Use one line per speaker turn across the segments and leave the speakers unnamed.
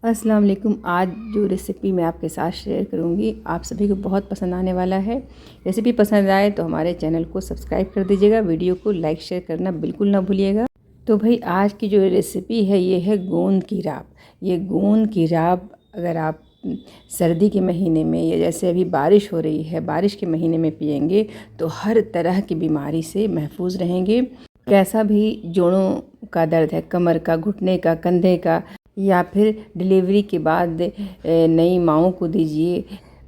अस्सलाम वालेकुम। आज जो रेसिपी मैं आपके साथ शेयर करूंगी आप सभी को बहुत पसंद आने वाला है। रेसिपी पसंद आए तो हमारे चैनल को सब्सक्राइब कर दीजिएगा, वीडियो को लाइक शेयर करना बिल्कुल ना भूलिएगा। तो भाई आज की जो रेसिपी है ये है गोंद की राब। ये गोंद की राब अगर आप सर्दी के महीने में या जैसे अभी बारिश हो रही है, बारिश के महीने में पिएंगे तो हर तरह की बीमारी से महफूज रहेंगे। कैसा भी जोड़ों का दर्द है, कमर का, घुटने का, कंधे का, या फिर डिलीवरी के बाद नई माँओं को दीजिए।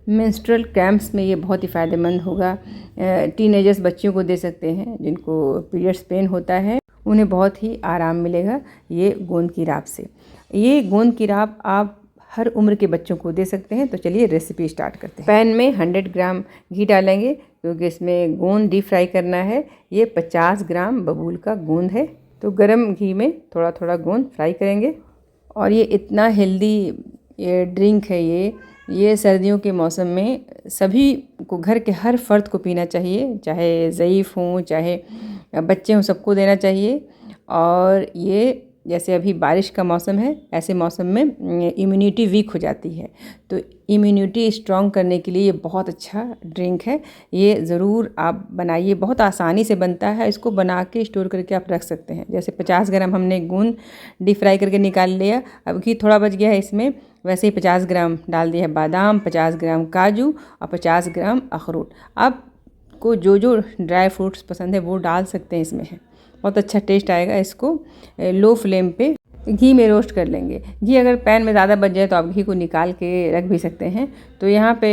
मेंस्ट्रुअल क्रैम्प्स में ये बहुत ही फ़ायदेमंद होगा। टीनेजर्स बच्चियों को दे सकते हैं जिनको पीरियड्स पेन होता है, उन्हें बहुत ही आराम मिलेगा ये गोंद की राब से। ये गोंद की राब आप हर उम्र के बच्चों को दे सकते हैं। तो चलिए रेसिपी स्टार्ट करते हैं। पैन में 100 ग्राम घी डालेंगे क्योंकि इसमें गोंद डीप फ्राई करना है। ये 50 ग्राम बबूल का गोंद है, तो गरम घी में थोड़ा थोड़ा गोंद फ्राई करेंगे। और ये इतना हेल्दी ये ड्रिंक है, ये सर्दियों के मौसम में सभी को, घर के हर फर्द को पीना चाहिए, चाहे ज़ईफ़ हों चाहे बच्चे हों, सबको देना चाहिए। और ये जैसे अभी बारिश का मौसम है, ऐसे मौसम में इम्यूनिटी वीक हो जाती है, तो इम्यूनिटी स्ट्रॉन्ग करने के लिए ये बहुत अच्छा ड्रिंक है। ये ज़रूर आप बनाइए, बहुत आसानी से बनता है। इसको बना के स्टोर करके आप रख सकते हैं। जैसे 50 ग्राम हमने गोंद डीप फ्राई करके निकाल लिया, अब घी थोड़ा बच गया है इसमें, वैसे ही 50 ग्राम डाल दिया है बादाम, 50 ग्राम काजू और 50 ग्राम अखरोट। आपको जो जो ड्राई फ्रूट्स पसंद है वो डाल सकते हैं इसमें, है बहुत अच्छा टेस्ट आएगा। इसको लो फ्लेम पे घी में रोस्ट कर लेंगे। घी अगर पैन में ज़्यादा बच जाए तो आप घी को निकाल के रख भी सकते हैं। तो यहाँ पे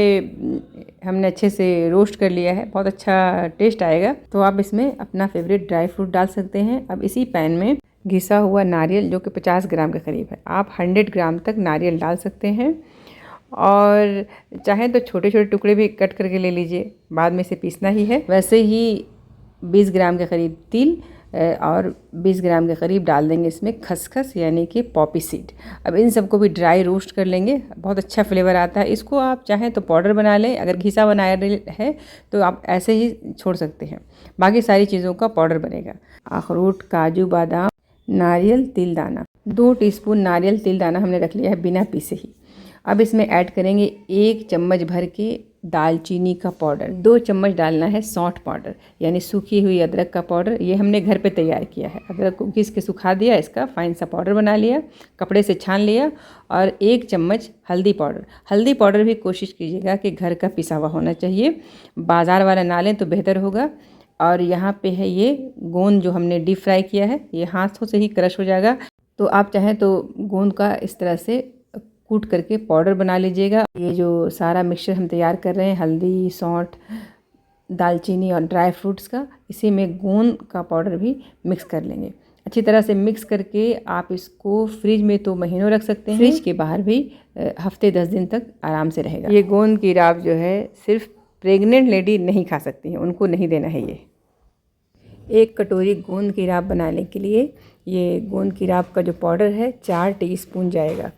हमने अच्छे से रोस्ट कर लिया है, बहुत अच्छा टेस्ट आएगा। तो आप इसमें अपना फेवरेट ड्राई फ्रूट डाल सकते हैं। अब इसी पैन में घिसा हुआ नारियल जो कि 50 ग्राम के करीब है, आप 100 ग्राम तक नारियल डाल सकते हैं। और चाहें तो छोटे छोटे टुकड़े भी कट करके ले लीजिए, बाद में से पीसना ही है। वैसे ही 20 ग्राम के करीब तिल और 20 ग्राम के करीब डाल देंगे इसमें खसखस यानी कि पॉपी सीड। अब इन सबको भी ड्राई रोस्ट कर लेंगे, बहुत अच्छा फ्लेवर आता है। इसको आप चाहें तो पाउडर बना लें, अगर घिसा बनाया है तो आप ऐसे ही छोड़ सकते हैं, बाकी सारी चीज़ों का पाउडर बनेगा। अखरोट, काजू, बादाम, नारियल, तिल दाना, 2 टीस्पून नारियल तिल दाना हमने रख लिया है बिना पीसे ही। अब इसमें ऐड करेंगे 1 चम्मच भर के दालचीनी का पाउडर, 2 चम्मच डालना है सौंठ पाउडर यानी सूखी हुई अदरक का पाउडर। ये हमने घर पे तैयार किया है, अदरक को घिस के सुखा दिया, इसका फाइन सा पाउडर बना लिया, कपड़े से छान लिया। और 1 चम्मच हल्दी पाउडर। हल्दी पाउडर भी कोशिश कीजिएगा कि घर का पिसा हुआ होना चाहिए, बाज़ार वाला ना लें तो बेहतर होगा। और यहाँ पे है ये गोंद जो हमने डीप फ्राई किया है, ये हाथों से ही क्रश हो जाएगा। तो आप चाहें तो गोंद का इस तरह से कूट करके पाउडर बना लीजिएगा। ये जो सारा मिक्सचर हम तैयार कर रहे हैं, हल्दी, सौंठ, दालचीनी और ड्राई फ्रूट्स का, इसी में गोंद का पाउडर भी मिक्स कर लेंगे। अच्छी तरह से मिक्स करके आप इसको फ्रिज में तो महीनों रख सकते हैं, फ्रिज के बाहर भी हफ्ते 10 दिन तक आराम से रहेगा। ये गोंद की राब जो है सिर्फ प्रेग्नेंट लेडी नहीं खा सकती हैं, उनको नहीं देना है ये। 1 कटोरी गोंद की राब बनाने के लिए ये गोंद की राब का जो पाउडर है 4 टीस्पून जाएगा,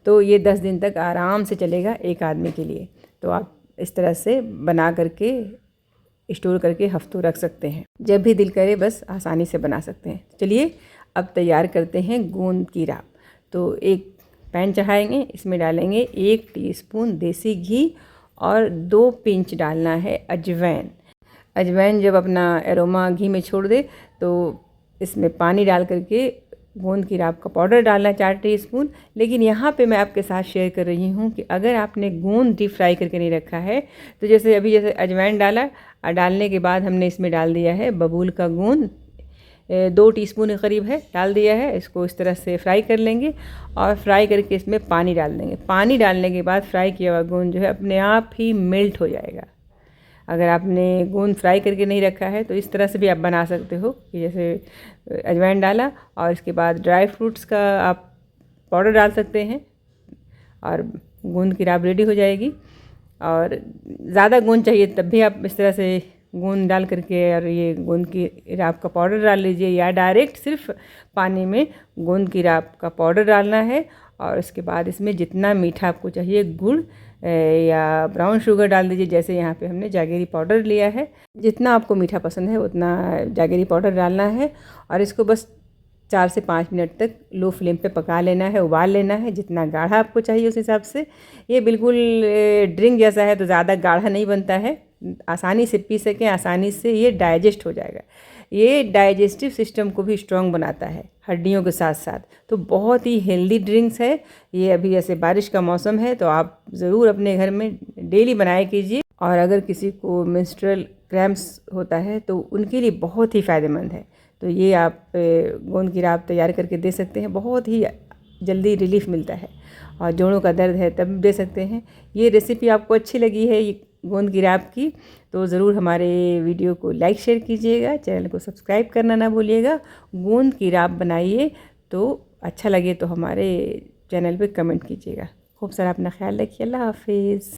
तो ये 10 दिन तक आराम से चलेगा एक आदमी के लिए। तो आप इस तरह से बना करके स्टोर करके हफ्तों रख सकते हैं, जब भी दिल करे बस आसानी से बना सकते हैं। चलिए अब तैयार करते हैं गोंद की राब। तो एक पैन चढ़ाएंगे, इसमें डालेंगे 1 टीस्पून देसी घी और 2 पिंच डालना है अजवाइन। अजवाइन जब अपना एरोमा घी में छोड़ दे तो इसमें पानी डाल करके गोंद की राब का पाउडर डालना है 4 टीस्पून। लेकिन यहाँ पे मैं आपके साथ शेयर कर रही हूँ कि अगर आपने गोंद डीप फ्राई करके नहीं रखा है तो जैसे अजवाइन डाला और डालने के बाद हमने इसमें डाल दिया है बबूल का गोंद, 2 टीस्पून के करीब है डाल दिया है। इसको इस तरह से फ्राई कर लेंगे और फ्राई करके इसमें पानी डाल देंगे। पानी डालने के बाद फ्राई किया हुआ गोंद जो है अपने आप ही मेल्ट हो जाएगा। अगर आपने गोंद फ्राई करके नहीं रखा है तो इस तरह से भी आप बना सकते हो कि जैसे अजवाइन डाला और इसके बाद ड्राई फ्रूट्स का आप पाउडर डाल सकते हैं और गोंद की राब रेडी हो जाएगी। और ज़्यादा गोंद चाहिए तब भी आप इस तरह से गोंद डाल करके और ये गोंद की राब का पाउडर डाल लीजिए, या डायरेक्ट सिर्फ पानी में गोंद की राब का पाउडर डालना है। और उसके बाद इसमें जितना मीठा आपको चाहिए, गुड़ या ब्राउन शुगर डाल दीजिए। जैसे यहाँ पे हमने जागरी पाउडर लिया है, जितना आपको मीठा पसंद है उतना जागरी पाउडर डालना है। और इसको बस 4 से 5 मिनट तक लो फ्लेम पे पका लेना है, उबाल लेना है। जितना गाढ़ा आपको चाहिए उस हिसाब से। ये बिल्कुल ड्रिंक जैसा है, तो ज़्यादा गाढ़ा नहीं बनता है, आसानी से पी सकें, आसानी से ये डाइजेस्ट हो जाएगा। ये डाइजेस्टिव सिस्टम को भी स्ट्रॉन्ग बनाता है हड्डियों के साथ साथ। तो बहुत ही हेल्दी ड्रिंक्स है ये। अभी ऐसे बारिश का मौसम है तो आप ज़रूर अपने घर में डेली बनाया कीजिए। और अगर किसी को मेंस्ट्रुअल क्रैम्प्स होता है तो उनके लिए बहुत ही फ़ायदेमंद है। तो ये आप गोंद की राब तैयार करके दे सकते हैं, बहुत ही जल्दी रिलीफ मिलता है। और जोड़ों का दर्द है तब दे सकते हैं। ये रेसिपी आपको अच्छी लगी है ये गोंद की राब की, तो ज़रूर हमारे वीडियो को लाइक शेयर कीजिएगा, चैनल को सब्सक्राइब करना ना भूलिएगा। गोंद की राब बनाइए, तो अच्छा लगे तो हमारे चैनल पे कमेंट कीजिएगा। खूब सारा अपना ख्याल रखिए। अल्लाह हाफिज़।